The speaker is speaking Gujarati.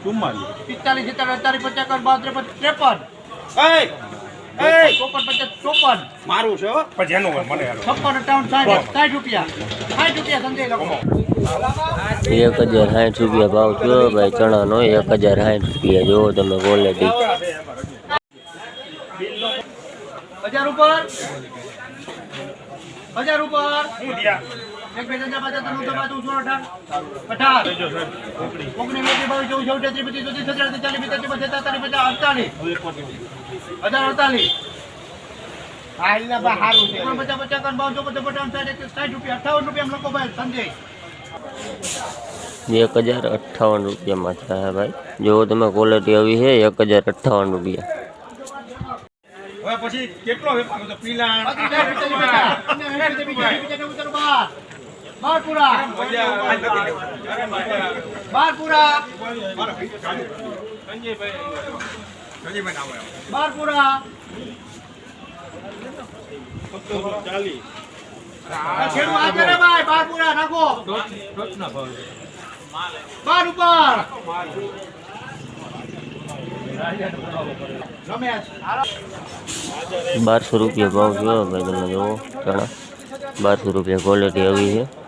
44 45 47 48 50 52 53 54 મારું છે હો પછી એનું મને 56 58 60 રૂપિયા 60 રૂપિયા સંજય લખો 1060 રૂપિયા ભાવ થયો ભાઈ ચણાનો 1060 રૂપિયા જો તમે ક્વોલિટી 1000 ઉપર 1000 ઉપર હું દિયા એક બે જણા પાછા તનો તો બાજુ 18 ઓગણી મેથી 22 24 23 25 30 40 50 હાલના બા હારું છે 50 50 કન 52 50 60 રૂપિયા 58 રૂપિયા લખો ભાઈ સંજય 1058 રૂપિયામાં છે ભાઈ જો તમે ક્વોલિટી આવી છે 1058 રૂપિયા હવે પછી કેટલો વેપાર હતો પીલા બારપુરા બારપુરા ખેડૂત આજે રે ભાઈ બારપુરા નાખો 12 ઉપર રમેશ 1200 રૂપિયા ભાવ થયો ભાઈ તમે જુઓ ચણા 1200 રૂપિયા ક્વોલિટી આવી છે